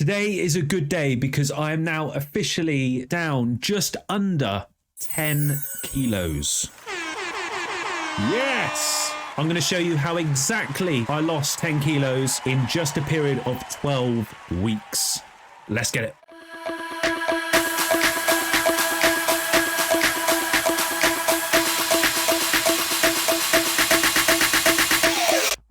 Today is a good day because I am now officially down just under 10 kilos. Yes! I'm going to show you how exactly I lost 10 kilos in just a period of 12 weeks. Let's get it.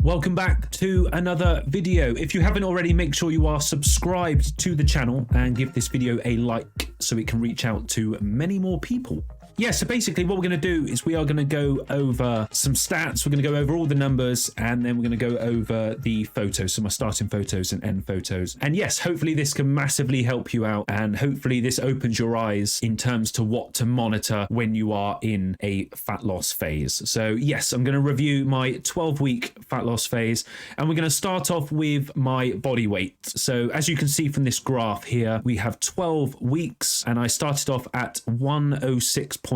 Welcome back to another video. If you haven't already, make sure you are subscribed to the channel and give this video a like so it can reach out to many more people. Yeah, so basically what we're going to do is we are going to go over some stats. We're going to go over all the numbers, and then we're going to go over the photos, so my starting photos and end photos. And yes, hopefully this can massively help you out, and hopefully this opens your eyes in terms to what to monitor when you are in a fat loss phase. So yes, I'm going to review my 12-week fat loss phase, and we're going to start off with my body weight. So as you can see from this graph here, we have 12 weeks, and I started off at 106.1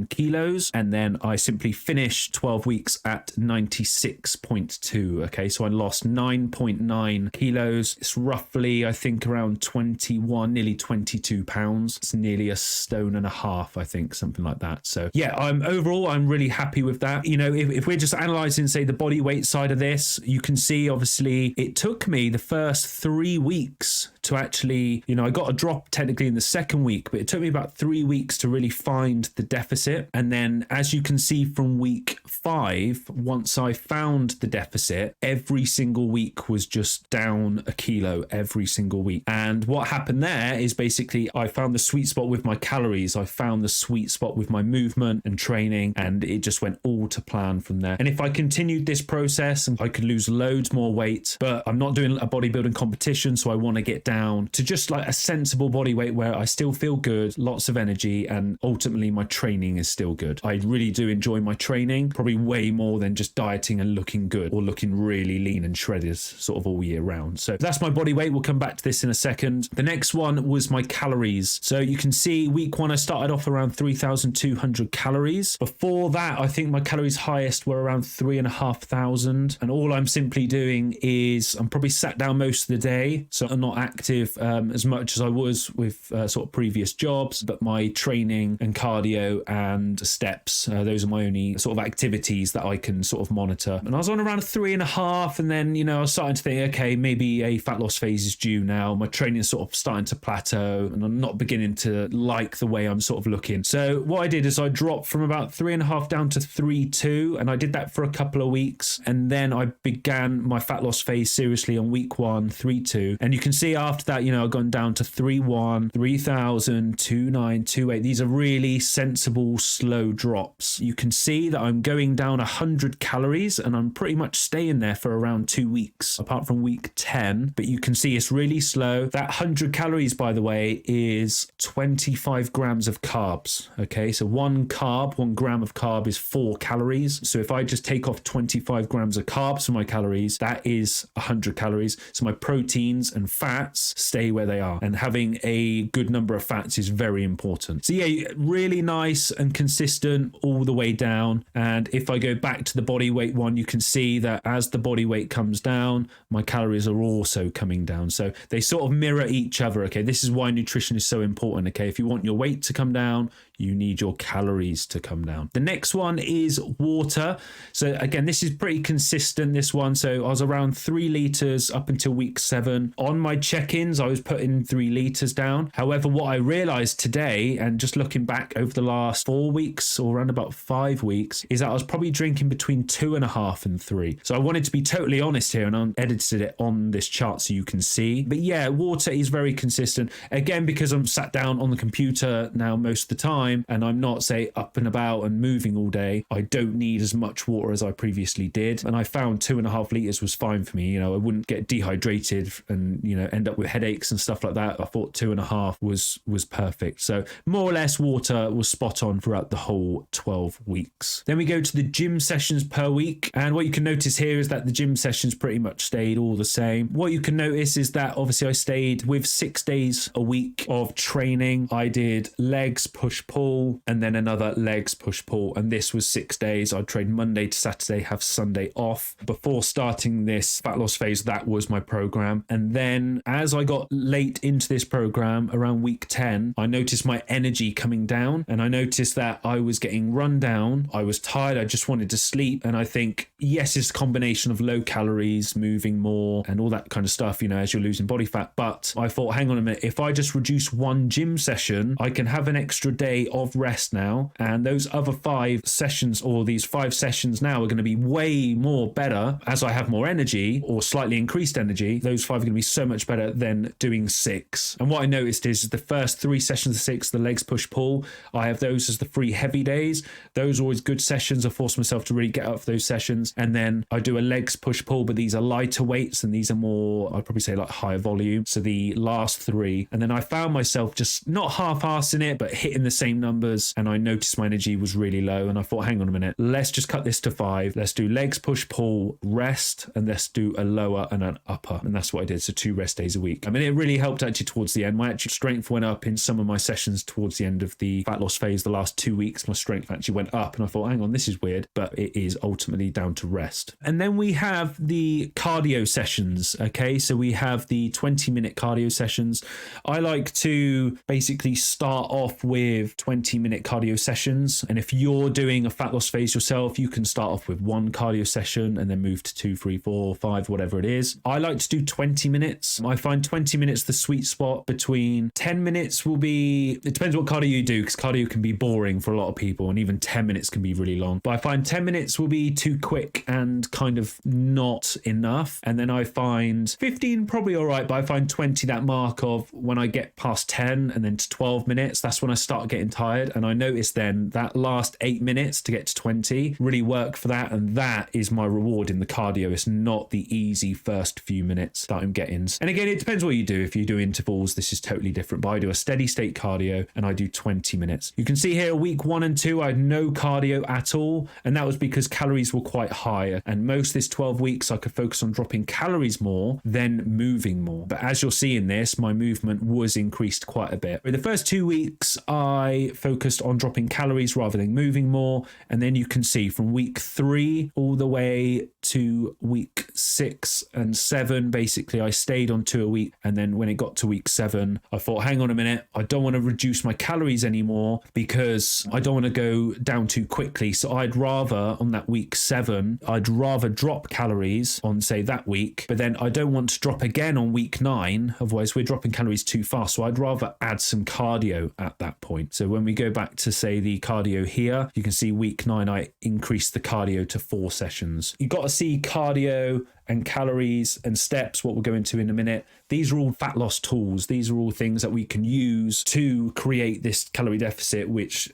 kilos, and then I simply finished 12 weeks at 96.2. Okay, so I lost 9.9 kilos. It's roughly, I think, around 21, nearly 22 pounds. It's nearly a stone and a half, I think, something like that. So yeah, I'm really happy with that. You know, if we're just analyzing, say, the body weight side of this, you can see obviously it took me the first 3 weeks to actually, you know, I got a drop technically in the second week, but it took me about 3 weeks to really find the deficit. And then as you can see from week 5, once I found the deficit, every single week was just down a kilo every single week. And what happened there is basically I found the sweet spot with my calories. I found the sweet spot with my movement and training, and it just went all to plan from there. And if I continued this process, I could lose loads more weight, but I'm not doing a bodybuilding competition, so I want to get down to just like a sensible body weight where I still feel good, lots of energy, and ultimately my training is still good. I really do enjoy my training, probably way more than just dieting and looking good or looking really lean and shredded sort of all year round. So that's my body weight. We'll come back to this in a second. The next one was my calories. So you can see week 1, I started off around 3,200 calories. Before that, I think my calories highest were around 3,500. And all I'm simply doing is I'm probably sat down most of the day. So I'm not active as much as I was with sort of previous jobs, but my training and cardio and steps, those are my only sort of activities that I can sort of monitor. And I was on around 3.5, and then, you know, I was starting to think, okay, maybe a fat loss phase is due now. My training is sort of starting to plateau, and I'm not beginning to like the way I'm sort of looking. So what I did is I dropped from about 3.5 down to 3.2, and I did that for a couple of weeks, and then I began my fat loss phase seriously on week 1, 3.2, and you can see after that, you know, I've gone down to 3.1, 3,000, 2.9, 2.8. These are really sensible slow drops. You can see that I'm going down 100 calories, and I'm pretty much staying there for around 2 weeks, apart from week 10, but you can see it's really slow. That 100 calories, by the way, is 25 grams of carbs. Okay, so 1 gram of carb is 4 calories. So if I just take off 25 grams of carbs from my calories, that is 100 calories. So my proteins and fats stay where they are, and having a good number of fats is very important. So yeah, really nice and consistent all the way down. And if I go back to the body weight one, you can see that as the body weight comes down, my calories are also coming down. So they sort of mirror each other. Okay, this is why nutrition is so important. Okay, if you want your weight to come down, you need your calories to come down. The next one is water. So again, this is pretty consistent, this one. So I was around 3 liters up until week 7. On my check-ins, I was putting 3 liters down. However, what I realized today, and just looking back over the last 4 weeks or around about 5 weeks, is that I was probably drinking between 2.5 and 3. So I wanted to be totally honest here, and I edited it on this chart so you can see. But yeah, water is very consistent. Again, because I'm sat down on the computer now most of the time, and I'm not, say, up and about and moving all day, I don't need as much water as I previously did. And I found 2.5 liters was fine for me. You know, I wouldn't get dehydrated and, you know, end up with headaches and stuff like that. I thought 2.5 was perfect. So more or less water was spot on throughout the whole 12 weeks. Then we go to the gym sessions per week. And what you can notice here is that the gym sessions pretty much stayed all the same. What you can notice is that obviously I stayed with 6 days a week of training. I did legs, push, pull, and then another legs, push, pull. And this was 6 days. I'd train Monday to Saturday, have Sunday off. Before starting this fat loss phase, that was my program. And then as as I got late into this program, around week 10, I noticed my energy coming down, and I noticed that I was getting run down. I was tired. I just wanted to sleep. And I think, yes, it's a combination of low calories, moving more, and all that kind of stuff, you know, as you're losing body fat. But I thought, hang on a minute, if I just reduce one gym session, I can have an extra day of rest now. And those other 5 sessions, or these 5 sessions now, are going to be way more better as I have more energy, or slightly increased energy. Those 5 are going to be so much better than doing 6. And what I noticed is the first 3 sessions of 6, the legs push pull, I have those as the 3 heavy days. Those are always good sessions. I force myself to really get up for those sessions. And then I do a legs push pull, but these are lighter weights and these are more, I'd probably say, like higher volume. So the last 3. And then I found myself just not half-assing it, but hitting the same numbers. And I noticed my energy was really low. And I thought, hang on a minute, let's just cut this to 5. Let's do legs push pull, rest, and let's do a lower and an upper. And that's what I did. So 2 rest days a week. I mean, it really helped actually towards the end. My actual strength went up in some of my sessions towards the end of the fat loss phase. The last 2 weeks, my strength actually went up. And I thought, hang on, this is weird, but it is ultimately down to rest. And then we have the cardio sessions. Okay, so we have the 20-minute cardio sessions. I like to basically start off with 20-minute cardio sessions. And if you're doing a fat loss phase yourself, you can start off with 1 cardio session and then move to 2, 3, 4, 5, whatever it is. I like to do 20 minutes. I find 20 minutes the sweet spot. Between 10 minutes will be, it depends what cardio you do, because cardio can be boring for a lot of people, and even 10 minutes can be really long. But I find 10 minutes will be too quick and kind of not enough. And then I find 15 probably all right, but I find 20, that mark of when I get past 10 and then to 12 minutes, that's when I start getting tired. And I notice then that last 8 minutes to get to 20 really work for that. And that is my reward in the cardio. It's not the easy first few minutes that I'm getting. And again, it depends what you do. If you do intervals, this is totally different, but I do a steady state cardio and I do 20 minutes. You can see here week 1 and 2, I had no cardio at all. And that was because calories were quite high. And most of this 12 weeks, I could focus on dropping calories more than moving more. But as you'll see in this, my movement was increased quite a bit. In the first 2 weeks, I focused on dropping calories rather than moving more. And then you can see from week 3 all the way to week 6 and 7, basically I stayed on 2 a week. And then when it got to week 7, I thought, hang on a minute, I don't want to reduce my calories anymore because I don't want to go down too quickly. So I'd rather on that week 7, I'd rather drop calories on say that week, but then I don't want to drop again on week 9. Otherwise we're dropping calories too fast. So I'd rather add some cardio at that point. So when we go back to say the cardio here, you can see week 9, I increased the cardio to 4 sessions. You've got to see cardio and calories and steps, what we'll go into in a minute. These are all fat loss tools. These are all things that we can use to create this calorie deficit, which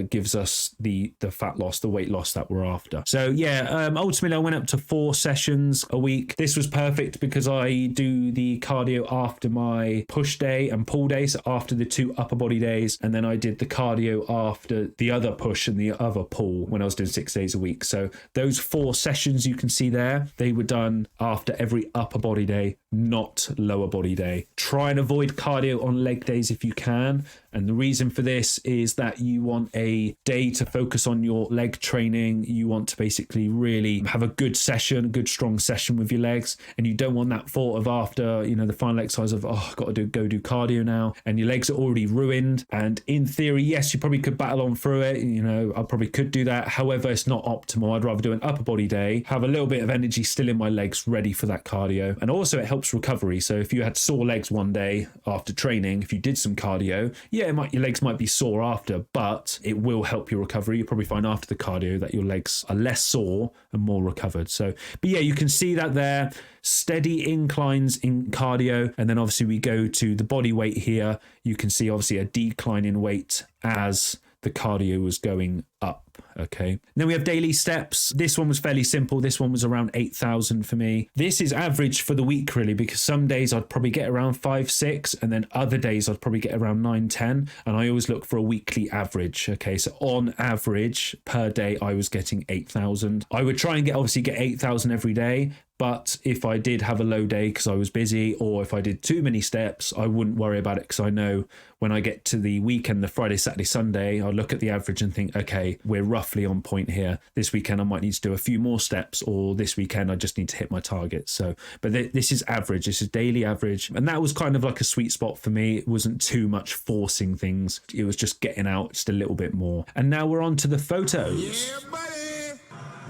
gives us the fat loss, the weight loss that we're after. So yeah, ultimately I went up to 4 sessions a week. This was perfect because I do the cardio after my push day and pull day, so after the 2 upper body days, and then I did the cardio after the other push and the other pull when I was doing 6 days a week. So those 4 sessions you can see there, they were done after every upper body day, not lower body day. Try and avoid cardio on leg days if you can. And the reason for this is that you want a day to focus on your leg training. You want to basically really have a good session, a good strong session with your legs. And you don't want that thought of after, you know, the final exercise of, oh, I've got to go do cardio now. And your legs are already ruined. And in theory, yes, you probably could battle on through it. You know, I probably could do that. However, it's not optimal. I'd rather do an upper body day, have a little bit of energy still in my legs ready for that cardio. And also it helps recovery. So if you had sore legs one day after training, if you did some cardio, yeah, your legs might be sore after, but it will help your recovery. You'll probably find after the cardio that your legs are less sore and more recovered. So, but yeah, you can see that there, steady inclines in cardio. And then obviously we go to the body weight here. You can see obviously a decline in weight as the cardio was going up. Okay. Then we have daily steps. This one was fairly simple. This one was around 8,000 for me. This is average for the week really, because some days I'd probably get around 5, 6, and then other days I'd probably get around 9, 10. And I always look for a weekly average. Okay. So on average per day, I was getting 8,000. I would try and get 8,000 every day. But if I did have a low day because I was busy, or if I did too many steps, I wouldn't worry about it, because I know when I get to the weekend, the Friday, Saturday, Sunday, I'll look at the average and think, okay, okay, we're roughly on point here. This weekend I might need to do a few more steps, or this weekend I just need to hit my target. So, but this is average. This is daily average. And that was kind of like a sweet spot for me. It wasn't too much forcing things. It was just getting out just a little bit more. And now we're on to the photos. Yeah, buddy.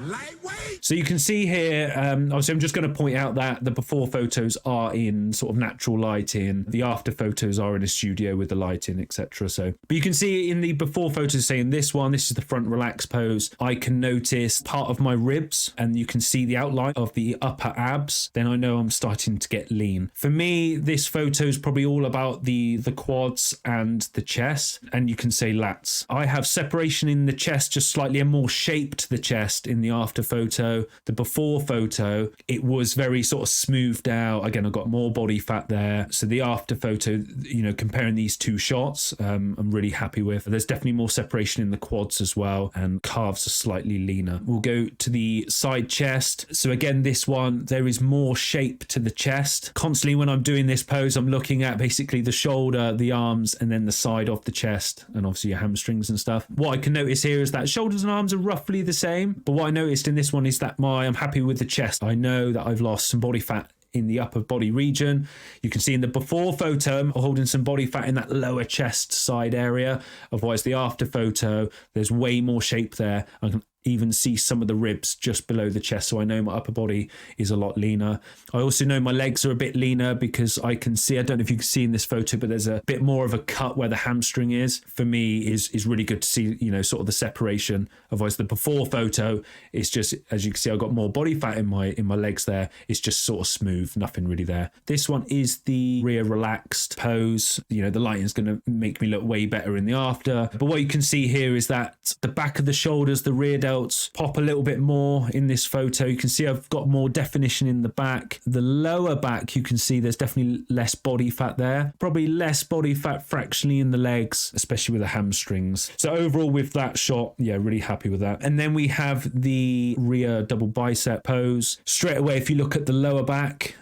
Lightweight. So you can see here, obviously I'm just going to point out that the before photos are in sort of natural lighting. The after photos are in a studio with the lighting, etc. So, but you can see in the before photos, say in this one, this is the front relax pose. I can notice part of my ribs and you can see the outline of the upper abs. Then I know I'm starting to get lean. For me, this photo is probably all about the quads and the chest, and you can say lats. I have separation in the chest, just slightly a more shape to the chest in the after photo. The before photo, it was very sort of smoothed out. Again, I've got more body fat there. So the after photo, you know, comparing these two shots, I'm really happy with. There's definitely more separation in the quads as well, and calves are slightly leaner. We'll go to the side chest. So again, this one, there is more shape to the chest. Constantly when I'm doing this pose, I'm looking at basically the shoulder, the arms, and then the side of the chest, and obviously your hamstrings and stuff. What I can notice here is that shoulders and arms are roughly the same, but what I noticed in this one is that I'm happy with the chest. I know that I've lost some body fat in the upper body region. You can see in the before photo, I'm holding some body fat in that lower chest side area. Otherwise, the after photo, there's way more shape there. I can even see some of the ribs just below the chest, so I know my upper body is a lot leaner. I also know my legs are a bit leaner because I can see, I don't know if you can see in this photo, but there's a bit more of a cut where the hamstring is. For me, is really good to see, you know, sort of the separation. Otherwise, the before photo is just, as you can see, I've got more body fat in my legs there. It's just sort of smooth, nothing really there. This one is the rear relaxed pose. You know, the lighting is going to make me look way better in the after. But what you can see here is that the back of the shoulders, the rear delts pop a little bit more in this photo. You can see I've got more definition in the back. The lower back, you can see there's definitely less body fat there. Probably less body fat fractionally in the legs, especially with the hamstrings. So overall with that shot, yeah, really happy with that. And then we have the rear double bicep pose. Straight away, if you look at the lower back,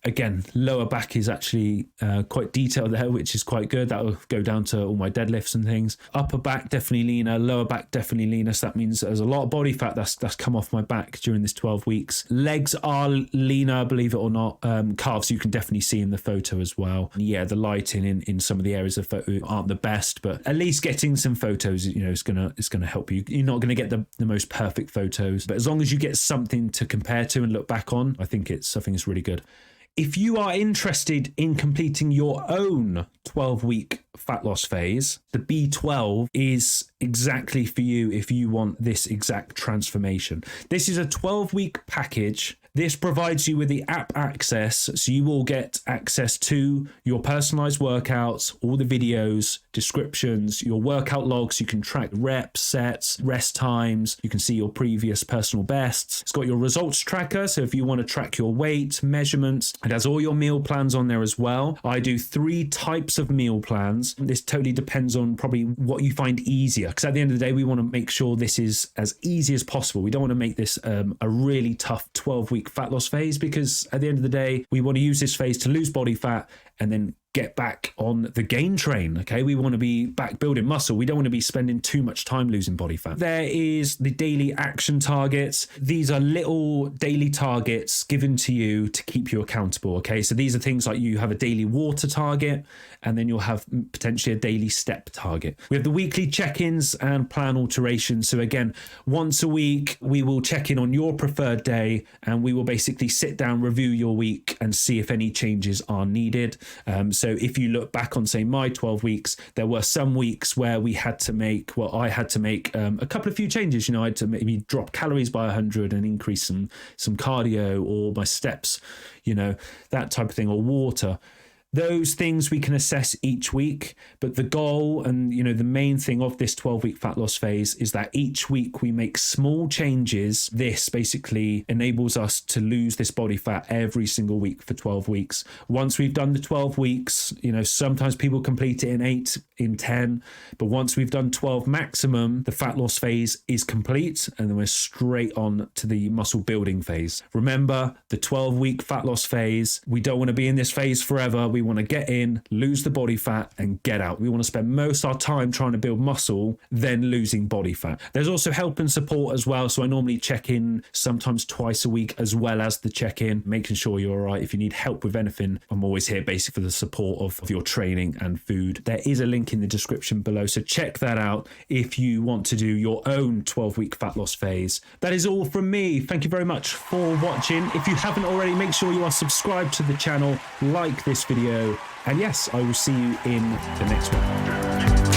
again, lower back is actually quite detailed there, which is quite good. That will go down to all my deadlifts and things. Upper back definitely leaner, lower back definitely leaner. So that means there's a lot of body fat that's come off my back during this 12 weeks. Legs are leaner, believe it or not. Calves you can definitely see in the photo as well. Yeah, the lighting in some of the areas of photo aren't the best, but at least getting some photos, you know, is gonna help you. You're not gonna get the most perfect photos, but as long as you get something to compare to and look back on, I think it's really good. If you are interested in completing your own 12-week fat loss phase, the B12 is exactly for you if you want this exact transformation. This is a 12-week package. This provides you with the app access, so you will get access to your personalized workouts, all the videos, descriptions, your workout logs. You can track reps, sets, rest times. You can see your previous personal bests. It's got your results tracker, so if you want to track your weight, measurements, it has all your meal plans on there as well. I do 3 types of meal plans. This totally depends on probably what you find easier, because at the end of the day, we want to make sure this is as easy as possible. We don't want to make this a really tough 12-week fat loss phase, because at the end of the day, we want to use this phase to lose body fat and then get back on the gain train. Okay, we want to be back building muscle. We don't want to be spending too much time losing body fat. There is the daily action targets. These are little daily targets given to you to keep you accountable. Okay, so these are things like you have a daily water target, and then you'll have potentially a daily step target. We have the weekly check-ins and plan alterations. So again, once a week, we will check in on your preferred day, and we will basically sit down, review your week, and see if any changes are needed. So if you look back on, say, my 12 weeks, there were some weeks where I had to make a couple of few changes. You know, I had to maybe drop calories by 100 and increase some cardio, or my steps, you know, that type of thing, or water. Those things we can assess each week, but the goal and, you know, the main thing of this 12-week fat loss phase is that each week we make small changes. This basically enables us to lose this body fat every single week for 12 weeks. Once we've done the 12 weeks, you know, sometimes people complete it in 8, in 10, but once we've done 12 maximum, the fat loss phase is complete, and then we're straight on to the muscle building phase. Remember, the 12-week fat loss phase, we don't want to be in this phase forever. We we want to get in, lose the body fat, and get out. We want to spend most of our time trying to build muscle, then losing body fat. There's also help and support as well. So I normally check in sometimes twice a week, as well as the check-in, making sure you're all right. If you need help with anything, I'm always here basically for the support of your training and food. There is a link in the description below, so check that out if you want to do your own 12-week fat loss phase. That is all from me. Thank you very much for watching. If you haven't already, make sure you are subscribed to the channel, like this video, and yes, I will see you in the next one.